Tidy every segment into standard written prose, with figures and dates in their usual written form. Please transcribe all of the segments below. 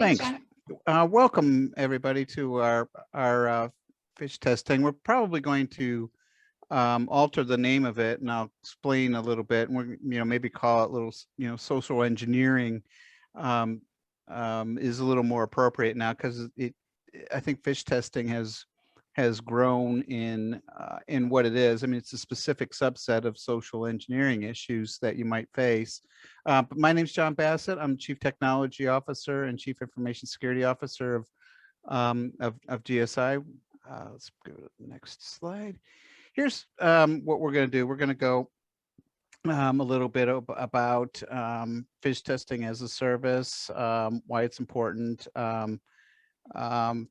Thanks, Thanks. John. Welcome everybody to our fish testing. We're probably going to alter the name of it, and I'll explain a little bit. And we're maybe call it social engineering is a little more appropriate now, because I think fish testing has grown in what it is. I mean, it's a specific subset of social engineering issues that you might face. But my name's John Bassett. I'm Chief Technology Officer and Chief Information Security Officer of GSI. Let's go to the next slide. Here's what we're going to do. We're going to go a little bit about fish testing as a service, why it's important,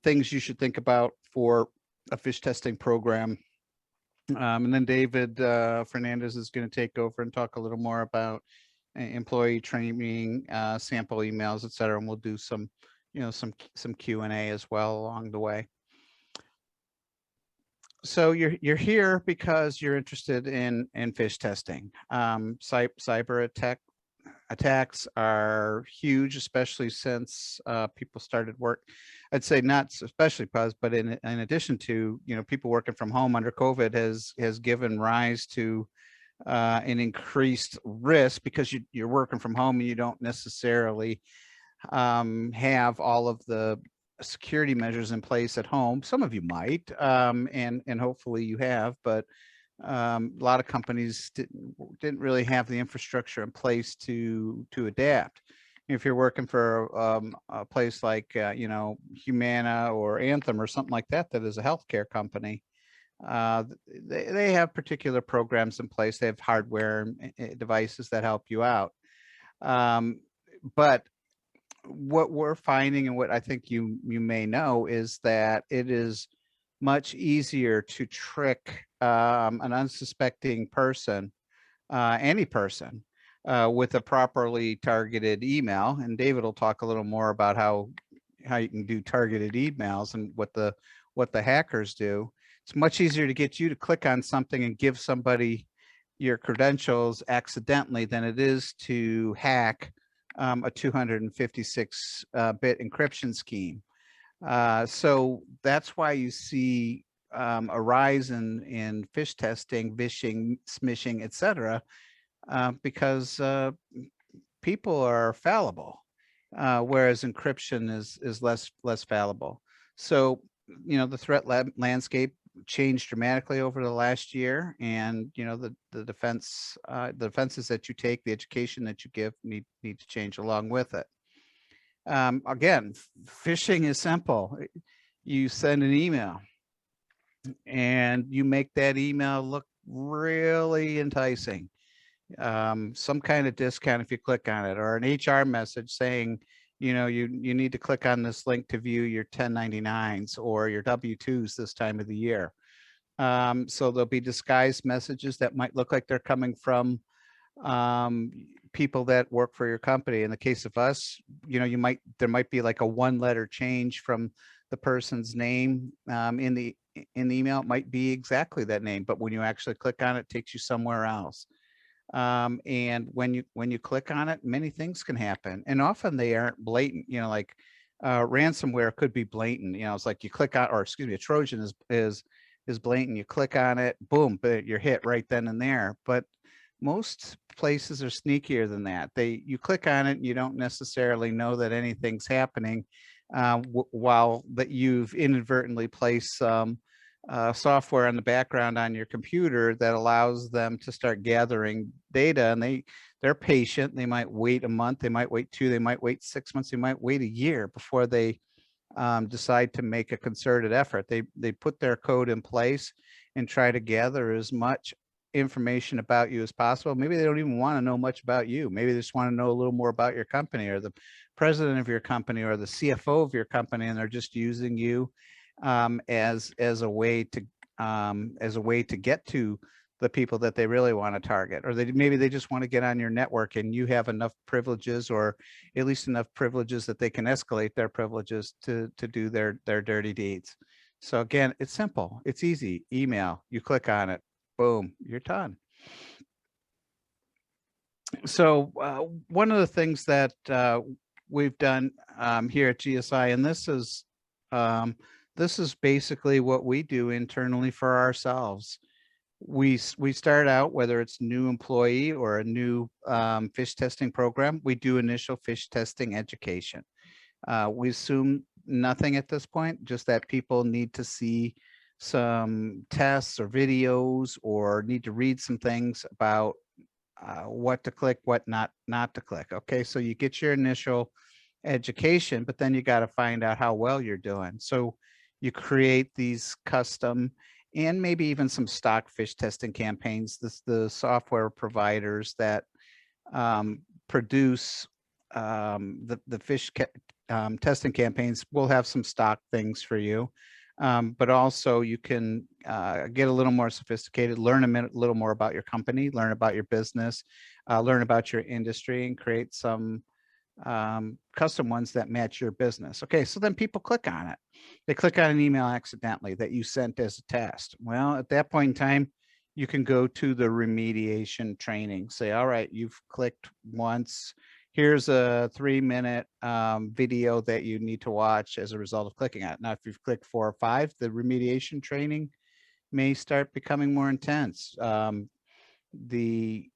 things you should think about for a fish testing program. And then David Fernandez is going to take over and talk a little more about employee training, sample emails, etc. And we'll do some Q&A as well along the way. So you're here because you're interested in fish testing. Cyber attacks are huge, especially since people started work. I'd say not especially because, but in addition to, people working from home under COVID has given rise to an increased risk, because you're working from home and you don't necessarily have all of the security measures in place at home. Some of you might, and hopefully you have, but a lot of companies didn't really have the infrastructure in place to adapt. If you're working for a place like Humana or Anthem or something like that is a healthcare company, they have particular programs in place. They have hardware and devices that help you out. But what we're finding, and what I think you may know, is that it is much easier to trick an unsuspecting person, any person, with a properly targeted email. And David will talk a little more about how you can do targeted emails and what the hackers do. It's much easier to get you to click on something and give somebody your credentials accidentally than it is to hack a 256-bit encryption scheme. So that's why you see a rise in fish testing, phishing, smishing, etc., because people are fallible, whereas encryption is less fallible. So the threat landscape changed dramatically over the last year, and the defenses that you take, the education that you give need to change along with it. Again, phishing is simple. You send an email and you make that email look really enticing. Some kind of discount if you click on it, or an HR message saying, you need to click on this link to view your 1099s or your W-2s this time of the year. So there'll be disguised messages that might look like they're coming from people that work for your company. In the case of us, there might be like a one-letter change from the person's name in the email. It might be exactly that name, but when you actually click on it, it takes you somewhere else. And when you click on it, many things can happen, and often they aren't blatant. Like ransomware could be blatant. It's like you click on, or excuse me, a Trojan is blatant. You click on it, boom, but you're hit right then and there. But most places are sneakier than that. You click on it, and you don't necessarily know that anything's happening, while that you've inadvertently placed some software in the background on your computer that allows them to start gathering data. And they're patient. They might wait a month, they might wait 2, they might wait 6 months, they might wait a year before they decide to make a concerted effort. They put their code in place and try to gather as much information about you as possible. Maybe they don't even want to know much about you. Maybe they just want to know a little more about your company, or the president of your company, or the CFO of your company, and they're just using you as a way to get to the people that they really want to target. Or maybe they just want to get on your network, and you have enough privileges, or at least enough privileges that they can escalate their privileges to do their dirty deeds. So again, it's simple, it's easy. Email, you click on it, boom, you're done. So one of the things that we've done here at GSI, and this is basically what we do internally for ourselves. We start out, whether it's new employee or a new phish testing program, we do initial phish testing education. We assume nothing at this point, just that people need to see some tests or videos or need to read some things about what to click, what not to click. Okay, so you get your initial education, but then you got to find out how well you're doing. So you create these custom and maybe even some stock phish testing campaigns. The software providers that produce the phish testing campaigns will have some stock things for you. But also you can get a little more sophisticated, learn a little more about your company, learn about your business, learn about your industry, and create some custom ones that match your business. Okay, so then people click on it. They click on an email accidentally that you sent as a test. Well, at that point in time, you can go to the remediation training. Say, all right, you've clicked once. Here's a 3-minute video that you need to watch as a result of clicking on it. Now, if you've clicked 4 or 5, the remediation training may start becoming more intense. The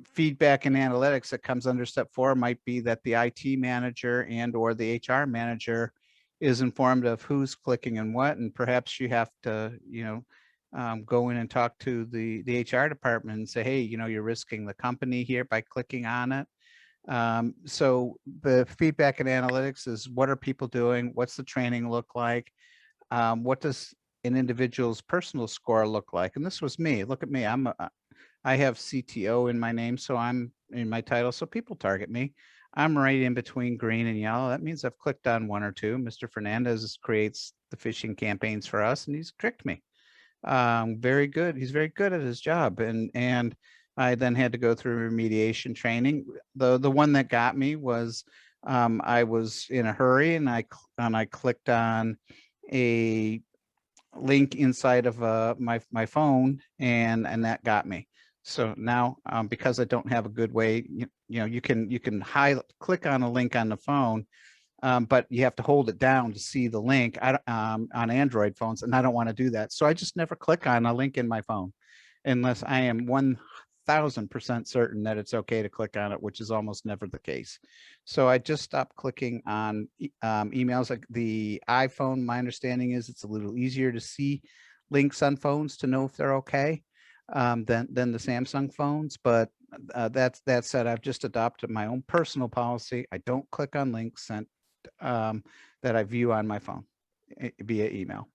feedback and analytics that comes under step 4 might be that the IT manager and or the HR manager is informed of who's clicking and what, and perhaps you have to, go in and talk to the HR department and say, hey, you're risking the company here by clicking on it. So the feedback and analytics is, what are people doing? What's the training look like? What does an individual's personal score look like? And this was me. Look at me. I have CTO in my name, so I'm in my title. So people target me. I'm right in between green and yellow. That means I've clicked on 1 or 2. Mr. Fernandez creates the phishing campaigns for us, and he's tricked me. Very good. He's very good at his job. And I then had to go through remediation training. The one that got me was I was in a hurry and I clicked on a link inside of my phone, and that got me. So now because I don't have a good way, you can click on a link on the phone, but you have to hold it down to see the link on Android phones, and I don't want to do that. So I just never click on a link in my phone unless I am 1000% certain that it's okay to click on it, which is almost never the case. So I just stopped clicking on emails. Like the iPhone, my understanding is it's a little easier to see links on phones to know if they're okay than the Samsung phones. But that said, I've just adopted my own personal policy. I don't click on links sent that I view on my phone via email.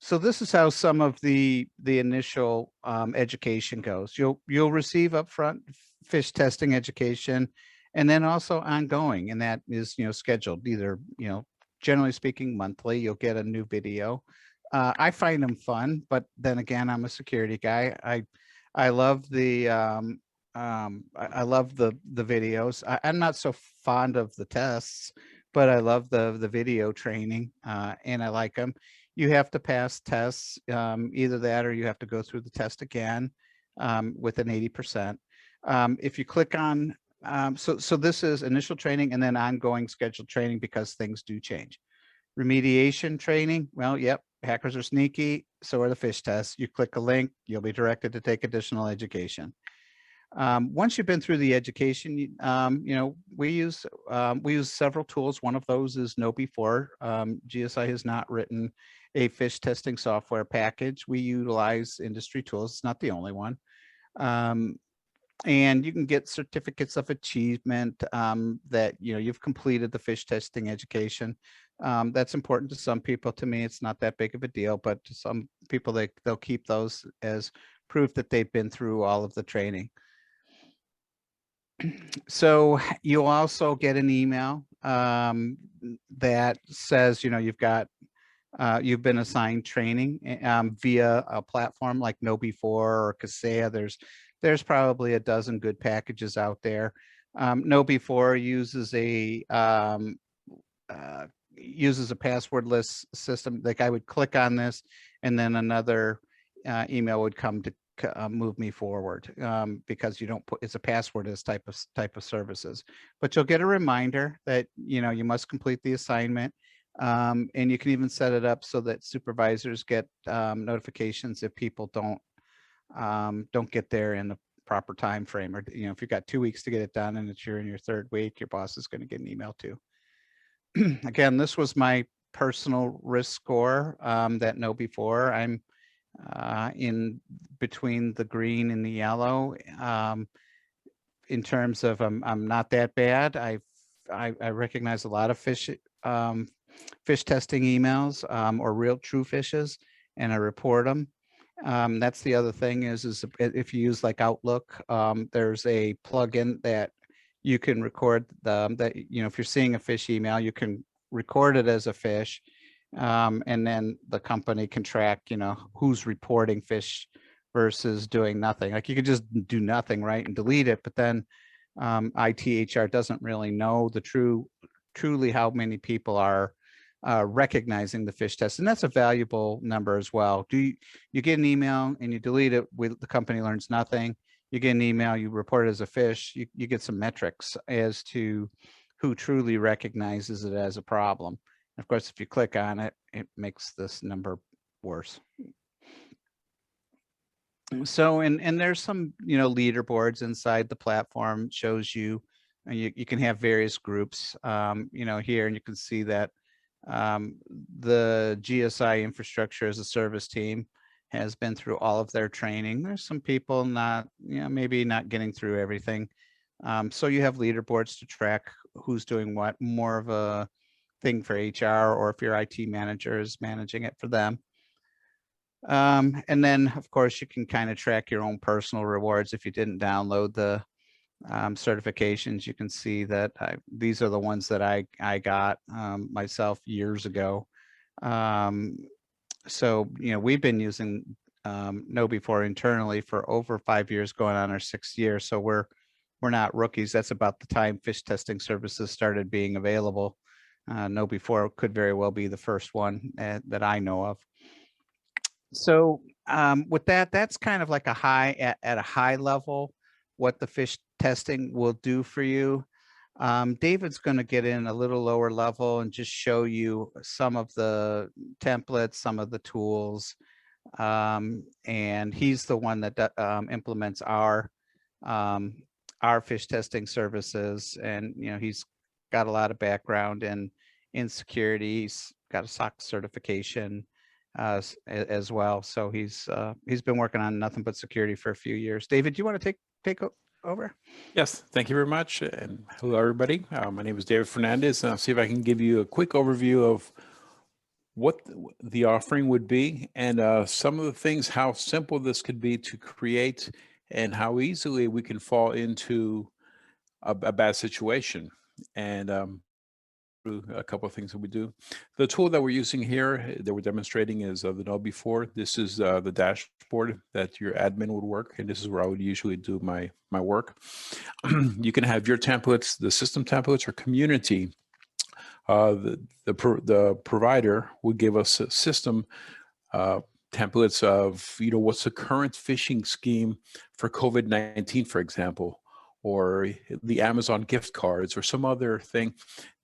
So this is how some of the initial education goes. You'll receive upfront phish testing education, and then also ongoing, and that is scheduled either generally speaking monthly. You'll get a new video. I find them fun, but then again, I'm a security guy. I love the I love the videos. I'm not so fond of the tests, but I love the video training, and I like them. You have to pass tests, either that or you have to go through the test again with an 80%. If you click on, so this is initial training and then ongoing scheduled training because things do change. Remediation training, well, yep, hackers are sneaky, so are the phish tests. You click a link, you'll be directed to take additional education. Once you've been through the education, we use several tools. One of those is KnowBe4. GSI has not written a phish testing software package. We utilize industry tools. It's not the only one. And you can get certificates of achievement that you've completed the phish testing education. That's important to some people. To me, it's not that big of a deal, but to some people, they'll keep those as proof that they've been through all of the training. So you'll also get an email that says, you've been assigned training via a platform like KnowBe4 or Kaseya. There's probably a dozen good packages out there. KnowBe4 uses a passwordless system. Like I would click on this, and then another email would come move me forward, because you don't put, it's a passwordless type of services. But you'll get a reminder that, you know, you must complete the assignment. And you can even set it up so that supervisors get notifications if people don't get there in the proper time frame, or, you know, if you've got 2 weeks to get it done and you're in your third week, your boss is going to get an email too. Again, this was my personal risk score that know before. I'm in between the green and the yellow. In terms of I'm not that bad. I recognize a lot of phish testing emails, or real true phishes, and I report them. That's the other thing is if you use like Outlook, there's a plugin that you can record that, you know, if you're seeing a phish email, you can record it as a phish, and then the company can track, you know, who's reporting phish versus doing nothing. Like you could just do nothing, right, and delete it, but then ITHR doesn't really know the truly how many people are recognizing the phish test, and that's a valuable number as well. You get an email and you delete it, the company learns nothing. You get an email, you report it as a phish, you get some metrics as to who truly recognizes it as a problem. Of course, if you click on it, it makes this number worse. So, and there's some, you know, leaderboards inside the platform. Shows you, you can have various groups, you know, here, and you can see that the GSI infrastructure as a service team has been through all of their training. There's some people not, you know, maybe not getting through everything. So you have leaderboards to track who's doing what, more of a thing for HR, or if your IT manager is managing it for them. And then of course you can kind of track your own personal rewards. If you didn't download the certifications, you can see that these are the ones that I got myself years ago. So, you know, we've been using KnowBe4 internally for over 5 years, going on our 6th year. So we're not rookies. That's about the time phish testing services started being available. KnowBe4 could very well be the first one that I know of. So with that, that's kind of like a at a high level what the phish testing will do for you. David's going to get in a little lower level and just show you some of the templates, some of the tools, and he's the one that implements our phish testing services. And you know, he's got a lot of background in security. He's got a SOC certification as well. So he's been working on nothing but security for a few years. David, do you want to take over? Yes, thank you very much. And hello, everybody. My name is David Fernandez, and I'll see if I can give you a quick overview of what the offering would be, and some of the things, how simple this could be to create, and how easily we can fall into a bad situation. And a couple of things that we do. The tool that we're using here that we're demonstrating is the KnowBe4. This is the dashboard that your admin would work, and this is where I would usually do my work. You can have your templates, the system templates, or community. The provider would give us a system templates of, you know, what's the current phishing scheme for COVID-19, for example, or the Amazon gift cards, or some other thing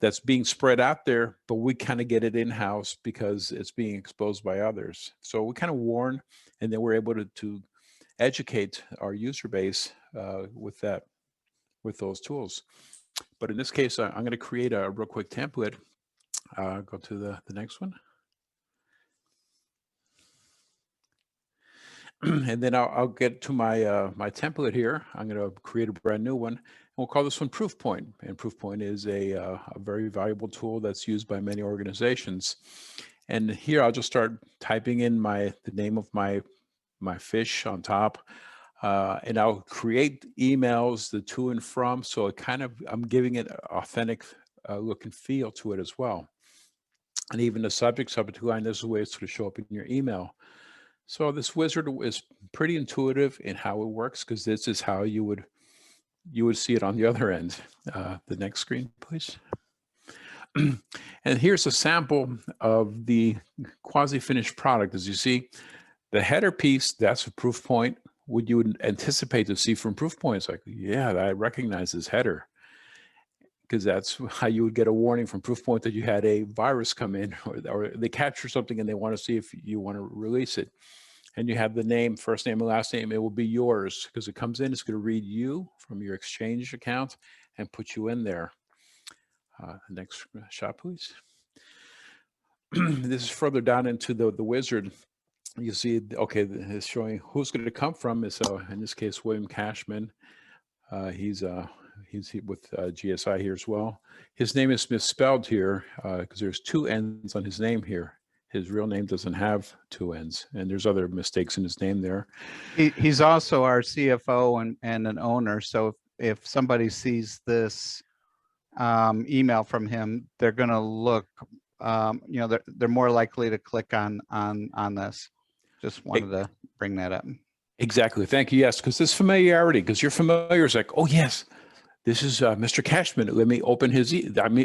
that's being spread out there, but we kind of get it in-house because it's being exposed by others. So we kind of warn, and then we're able to educate our user base with those tools. But in this case, I'm going to create a real quick template. Go to the next one. And then I'll get to my my template here. I'm going to create a brand new one. And we'll call this one Proofpoint. And Proofpoint is a very valuable tool that's used by many organizations. And here I'll just start typing in the name of my phish on top. And I'll create emails, the to and from. So it kind of, I'm giving it authentic look and feel to it as well. And even the subject line, this is the way it's going to show up in your email. So this wizard is pretty intuitive in how it works, because this is how you would see it on the other end. The next screen, please. And here's a sample of the quasi-finished product. As you see, the header piece, that's a Proofpoint would you anticipate to see from proof points? Like, yeah, I recognize this header, because that's how you would get a warning from Proofpoint that you had a virus come in, or they capture something and they want to see if you want to release it. And you have the name, first name and last name, it will be yours because it comes in, it's going to read you from your Exchange account and put you in there. Next shot, please. This is further down into the wizard. You see, okay, it's showing who's going to come from. Is in this case, William Cashman. He's with GSI here as well. His name is misspelled here because there's 2 N's on his name here. His real name doesn't have 2 N's, and there's other mistakes in his name there. He's also our CFO and an owner. So if somebody sees this email from him, they're going to look. You know, they're more likely to click on this. Just wanted to bring that up. Exactly. Thank you. Yes, because this familiarity, because you're familiar, is like, oh yes, this is Mr. Cashman. Let me open his,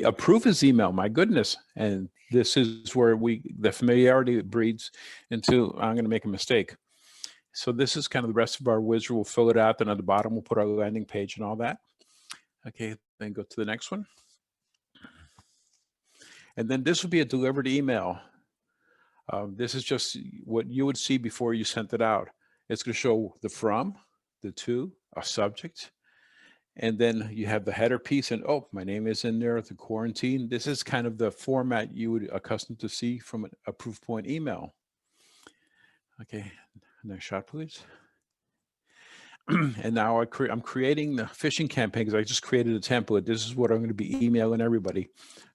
approve his email. My goodness. And this is where the familiarity breeds into, I'm going to make a mistake. So this is kind of the rest of our wizard. We'll fill it out. Then at the bottom, we'll put our landing page and all that. Okay. Then go to the next one. And then this would be a delivered email. This is just what you would see before you sent it out. It's going to show the from, the to, a subject. And then you have the header piece and, oh, my name is in there, the quarantine. This is kind of the format you would accustomed to see from a Proofpoint email. Okay, next shot, please. And now I'm creating the phishing campaign because I just created a template. This is what I'm going to be emailing everybody.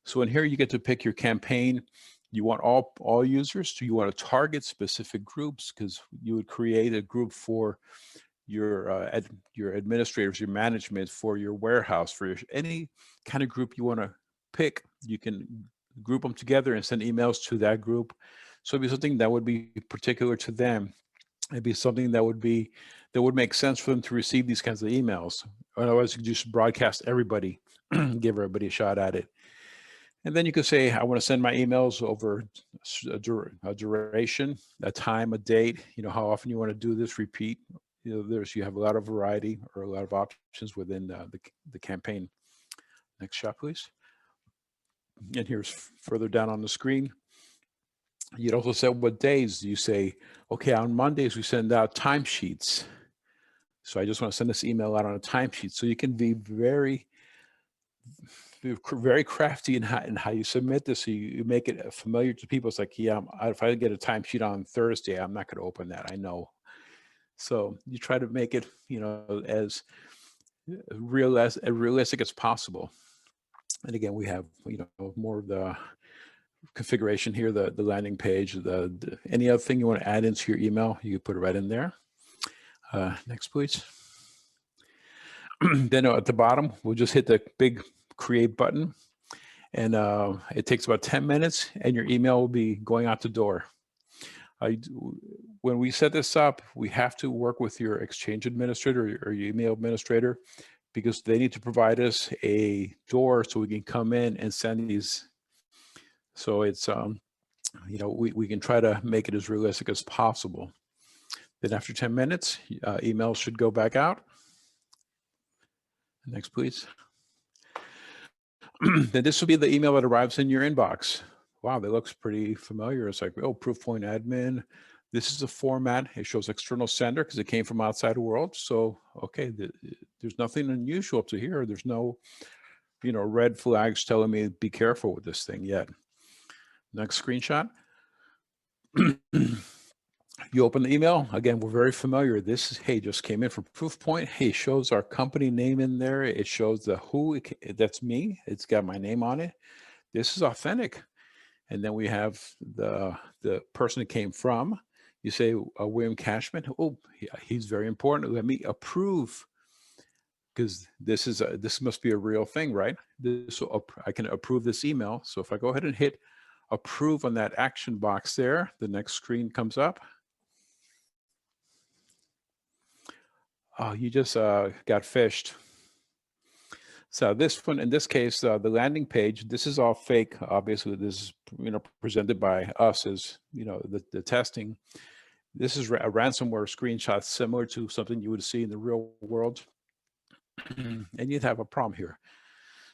So in here, you get to pick your campaign. You want all users? Do you want to target specific groups? Because you would create a group for your administrators, your management, for your warehouse, for any kind of group you want to pick. You can group them together and send emails to that group. So it'd be something that would be particular to them. It'd be something that would make sense for them to receive these kinds of emails. Otherwise, you just broadcast everybody, give everybody a shot at it. And then you could say, I want to send my emails over a duration, a time, a date, you know, how often you want to do this, repeat. You know, you have a lot of variety or a lot of options within the campaign. Next shot, please. And here's further down on the screen. You'd also say what days. You say, okay, on Mondays we send out timesheets. So I just want to send this email out on a timesheet. So you can be very crafty in how you submit this. So you make it familiar to people. It's like, yeah, if I get a timesheet on Thursday, I'm not going to open that. I know. So you try to make it, you know, as realistic as possible. And again, we have, you know, more of the configuration here, the landing page, any other thing you want to add into your email, you can put it right in there. Next, please. Then at the bottom, we'll just hit the big create button, and it takes about 10 minutes, and your email will be going out the door. When we set this up, we have to work with your Exchange administrator or your email administrator, because they need to provide us a door so we can come in and send these. So it's, you know, we can try to make it as realistic as possible. Then after 10 minutes, emails should go back out. Next, please. Then this will be the email that arrives in your inbox. Wow, that looks pretty familiar. It's like, oh, Proofpoint admin. This is the format. It shows external sender because it came from outside the world. So, okay, there's nothing unusual up to here. There's no, you know, red flags telling me be careful with this thing yet. Next screenshot. You open the email. Again, we're very familiar. This is, hey, just came in from Proofpoint. Hey, it shows our company name in there. It shows the who, that's me. It's got my name on it. This is authentic. And then we have the person it came from. You say, William Cashman. Oh, he's very important. Let me approve, because this must be a real thing, right? I can approve this email. So if I go ahead and hit approve on that action box there, the next screen comes up. Oh, you just got phished. So this one, in this case, the landing page, this is all fake. Obviously, this is, you know, presented by us as, you know, the testing. This is a ransomware screenshot similar to something you would see in the real world. And you'd have a problem here.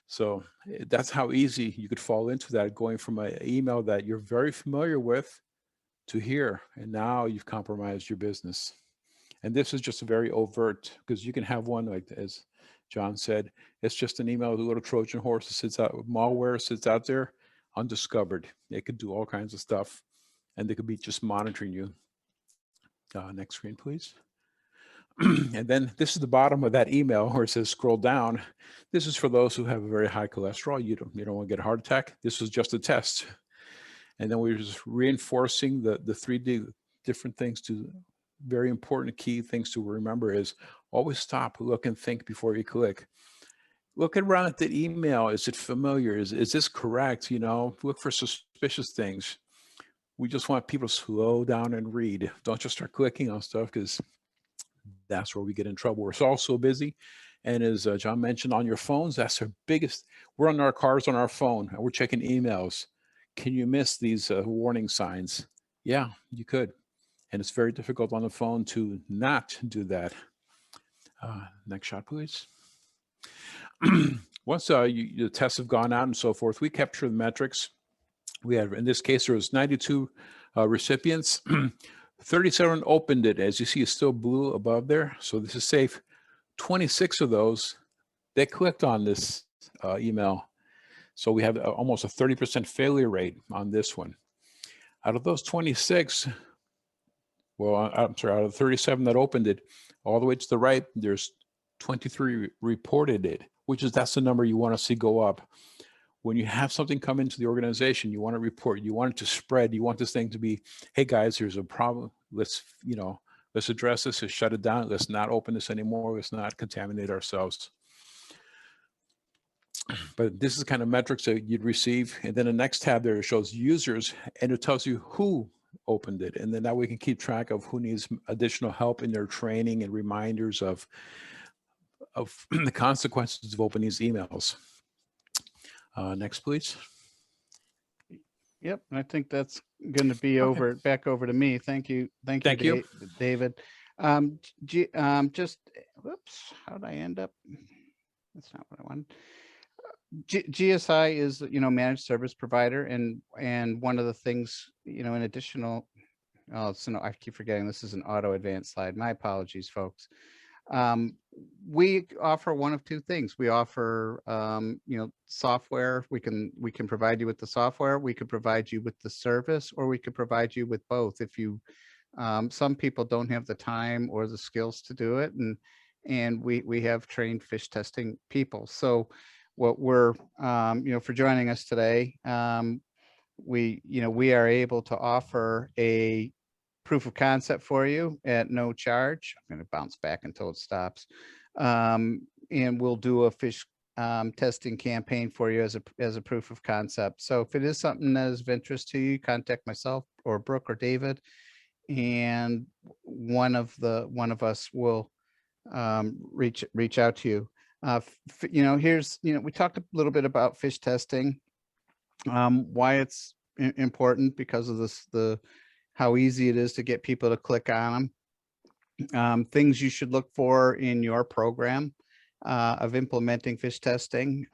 So that's how easy you could fall into that, going from an email that you're very familiar with to here. And now you've compromised your business. And this is just very overt, because you can have one, like as John said, it's just an email with a little Trojan horse that sits out, malware sits out there undiscovered. It could do all kinds of stuff, and they could be just monitoring you. Next screen, please. And then this is the bottom of that email where it says scroll down. This is for those who have a very high cholesterol. You don't want to get a heart attack. This was just a test. And then we're just reinforcing the 3 different things to very important key things to remember is always stop, look, and think before you click. Look around at the email. Is it familiar? Is this correct? Look for suspicious things. We just want people to slow down and read. Don't just start clicking on stuff, because that's where we get in trouble. We're all so busy. And as John mentioned, on your phones, that's our biggest. We're on our cars on our phone, and we're checking emails. Can you miss these warning signs? Yeah, you could. And it's very difficult on the phone to not do that. Next shot, please. Once the tests have gone out and so forth, we capture the metrics. We have, in this case, there was 92 recipients. 37 opened it. As you see, it's still blue above there. So this is safe. 26 of those, they clicked on this email. So we have almost a 30% failure rate on this one. Out of those 26, well, I'm sorry, out of the 37 that opened it, all the way to the right, there's 23 reported it, that's the number you want to see go up. When you have something come into the organization, you want to report, you want it to spread, you want this thing to be, hey guys, there's a problem. Let's address this, let's shut it down. Let's not open this anymore. Let's not contaminate ourselves. But this is the kind of metrics that you'd receive. And then the next tab there shows users, and it tells you who opened it. And then now we can keep track of who needs additional help in their training and reminders of the consequences of opening these emails. Next, please. Yep, I think that's going to be back over to me. Thank you. Thank you, David. Just, whoops, how did I end up? That's not what I wanted. GSI is, managed service provider, and one of the things, in additional, I keep forgetting this is an auto advance slide. My apologies, folks. We offer one of two things. We offer, software. We can provide you with the software. We could provide you with the service, or we could provide you with both. If you, some people don't have the time or the skills to do it, and we have trained phish testing people. So what we're, for joining us today, we are able to offer a proof of concept for you at no charge. I'm going to bounce back until it stops. And we'll do a phish testing campaign for you as a proof of concept. So if it is something that is of interest to you, contact myself or Brooke or David, and one of us will reach out to you. Here's, we talked a little bit about phish testing, why it's important because of how easy it is to get people to click on them. Things you should look for in your program of implementing phish testing,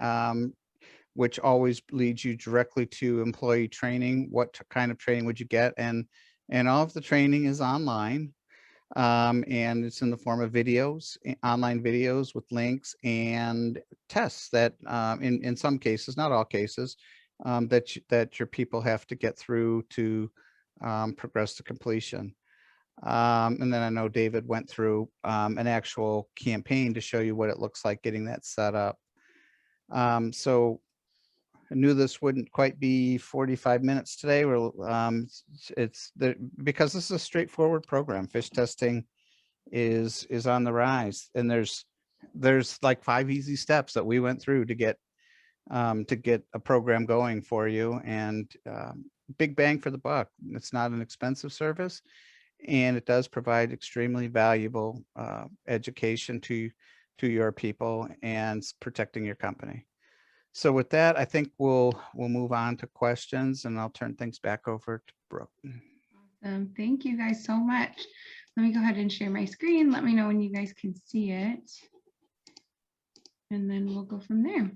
which always leads you directly to employee training. What kind of training would you get? And all of the training is online. And it's in the form of videos, online videos with links and tests that in some cases, not all cases, that your people have to get through to progress to completion. And then I know David went through an actual campaign to show you what it looks like getting that set up. So I knew this wouldn't quite be 45 minutes today. Because this is a straightforward program. Phish testing is on the rise, and there's like 5 easy steps that we went through to get a program going for you, and big bang for the buck. It's not an expensive service, and it does provide extremely valuable education to your people and protecting your company. So with that, I think we'll move on to questions, and I'll turn things back over to Brooke. Thank you guys so much. Let me go ahead and share my screen. Let me know when you guys can see it. And then we'll go from there.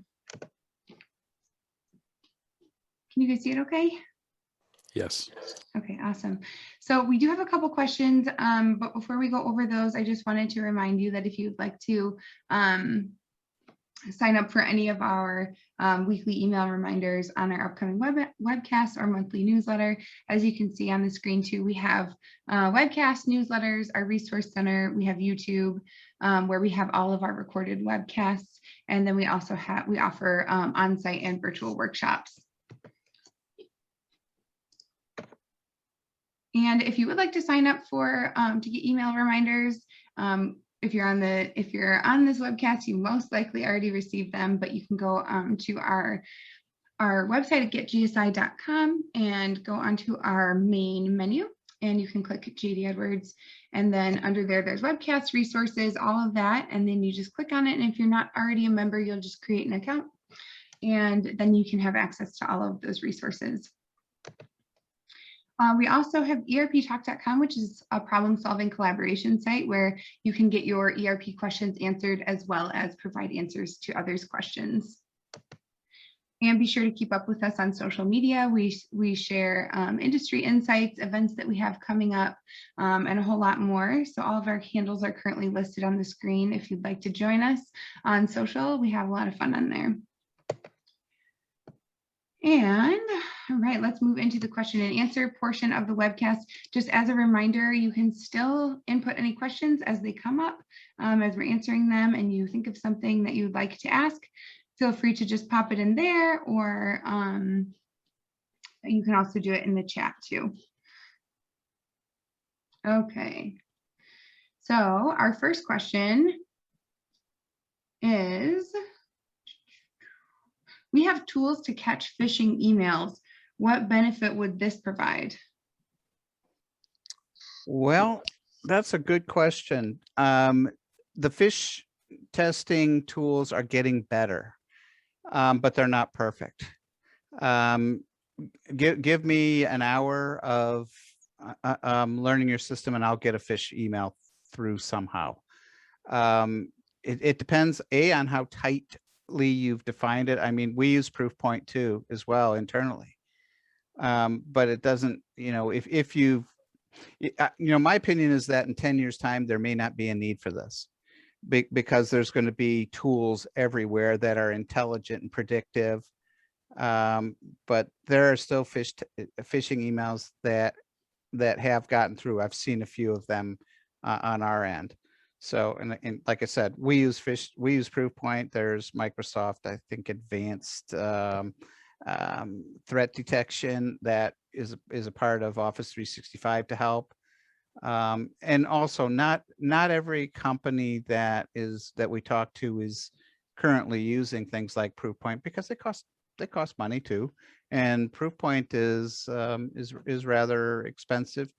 Can you guys see it okay? Yes. Okay, awesome. So we do have a couple questions, but before we go over those, I just wanted to remind you that if you'd like to sign up for any of our weekly email reminders on our upcoming webcast or monthly newsletter, as you can see on the screen too, we have webcast newsletters, our resource center, we have YouTube, where we have all of our recorded webcasts, and then we also offer on-site and virtual workshops. And if you would like to sign up for to get email reminders, if you're on this webcast, you most likely already received them, but you can go to our website at getgsi.com and go onto our main menu, and you can click JD Edwards, and then under there's webcast resources, all of that, and then you just click on it. And if you're not already a member, you'll just create an account, and then you can have access to all of those resources. We also have erptalk.com, which is a problem-solving collaboration site where you can get your ERP questions answered as well as provide answers to others' questions. And be sure to keep up with us on social media. We share industry insights, events that we have coming up, and a whole lot more. So all of our handles are currently listed on the screen. If you'd like to join us on social, we have a lot of fun on there. And all right, let's move into the question and answer portion of the webcast. Just as a reminder, you can still input any questions as they come up as we're answering them, and you think of something that you'd like to ask, feel free to just pop it in there, or you can also do it in the chat too. Okay, so our first question is, we have tools to catch phishing emails. What benefit would this provide? Well, that's a good question. The phish testing tools are getting better, but they're not perfect. Give me an hour of learning your system and I'll get a phish email through somehow. It depends, on how tightly you've defined it. I mean, we use Proofpoint too as well internally. But it doesn't, if you've, my opinion is that in 10 years time, there may not be a need for this because there's going to be tools everywhere that are intelligent and predictive. But there are still phishing emails that have gotten through. I've seen a few of them on our end. So, and like I said, we use Proofpoint. There's Microsoft, I think, advanced threat detection that is a part of Office 365 to help. And also not every company that we talk to is currently using things like Proofpoint because they cost money too. And Proofpoint is rather expensive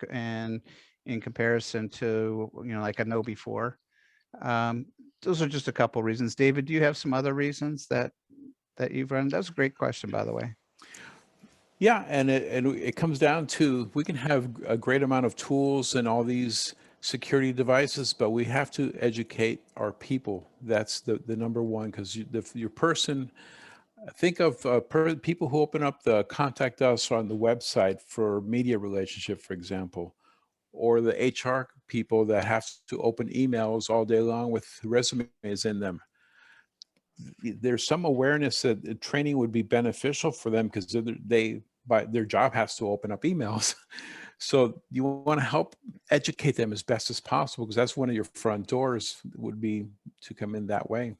and in comparison to, like a KnowBe4. Those are just a couple reasons. David, do you have some other reasons that you've run? That's a great question, by the way. Yeah, and it comes down to, we can have a great amount of tools and all these security devices, but we have to educate our people. That's the number one, because your person, think of people who open up the contact us on the website for media relationship, for example, or the HR people that have to open emails all day long with resumes in them. There's some awareness that training would be beneficial for them because their job has to open up emails. So you want to help educate them as best as possible, because that's one of your front doors would be to come in that way.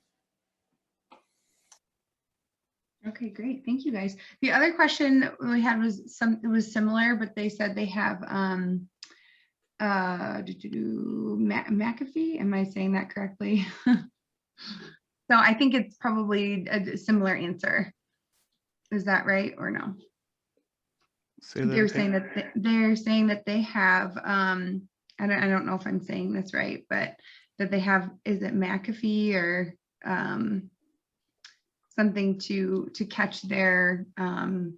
Okay, great. Thank you, guys. The other question that we had was similar, but they said they have McAfee. Am I saying that correctly? So I think it's probably a similar answer. Is that right or no? They're saying that they have I don't know if I'm saying this right, but that they have, is it McAfee or something to catch their phishing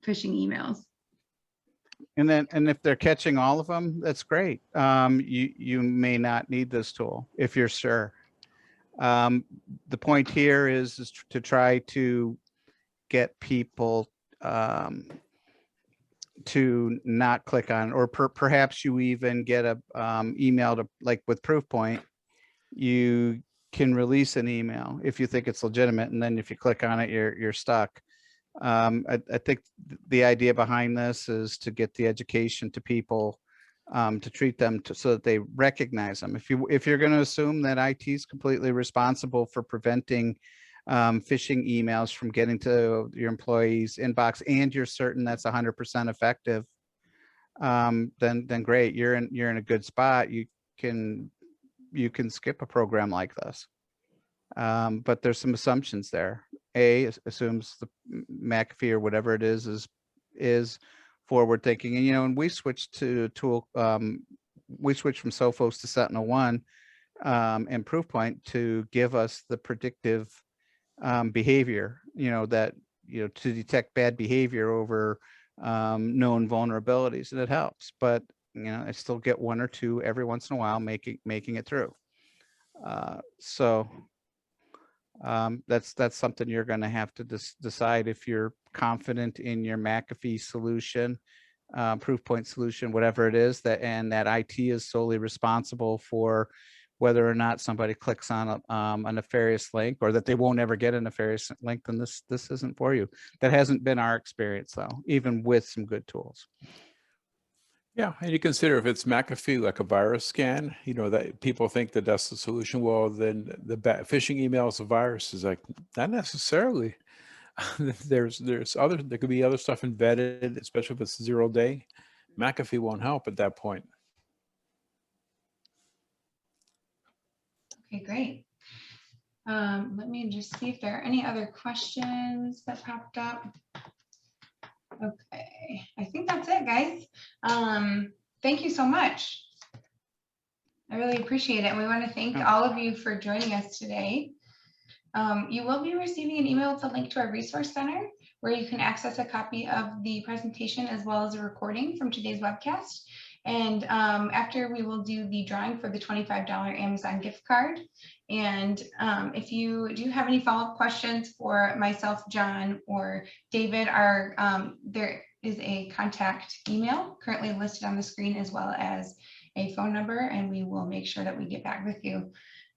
emails? And if they're catching all of them, that's great. You may not need this tool if you're sure. The point here is to try to get people to not click on, or perhaps you even get a email to, like with Proofpoint, you can release an email if you think it's legitimate, and then if you click on it, you're stuck. I think the idea behind this is to get the education to people, to treat them so that they recognize them. If you're going to assume that IT is completely responsible for preventing phishing emails from getting to your employees' inbox, and you're certain that's 100% effective, then great. You're in a good spot. You can skip a program like this. But there's some assumptions there. A assumes the McAfee or whatever it is forward thinking. And, and we switched to tool, we switched from Sophos to SentinelOne and Proofpoint to give us the predictive behavior, to detect bad behavior over known vulnerabilities, and it helps. But, I still get one or two every once in a while making it through. So that's something you're going to have to decide if you're confident in your McAfee solution, Proofpoint solution, whatever it is, and that IT is solely responsible for whether or not somebody clicks on a nefarious link, or that they won't ever get a nefarious link. Then this isn't for you. That hasn't been our experience, though, even with some good tools. Yeah, and you consider if it's McAfee, like a virus scan, that people think that that's the solution. Well, then the phishing email is a virus. Is like, not necessarily. There could be other stuff embedded, especially if it's 0-day. McAfee won't help at that point. Okay, great. Let me just see if there are any other questions that popped up. Okay, I think that's it, guys. Thank you so much. I really appreciate it. And we want to thank all of you for joining us today. You will be receiving an email with a link to our resource center, where you can access a copy of the presentation as well as a recording from today's webcast. And after, we will do the drawing for the $25 Amazon gift card. And if you do have any follow-up questions for myself, John, or David, there is a contact email currently listed on the screen, as well as a phone number, and we will make sure that we get back with you.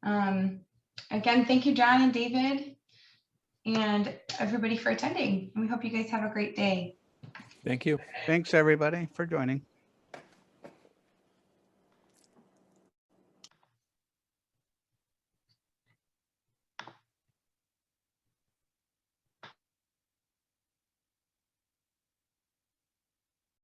Again, thank you, John and David, and everybody for attending. We hope you guys have a great day. Thank you. Thanks, everybody, for joining.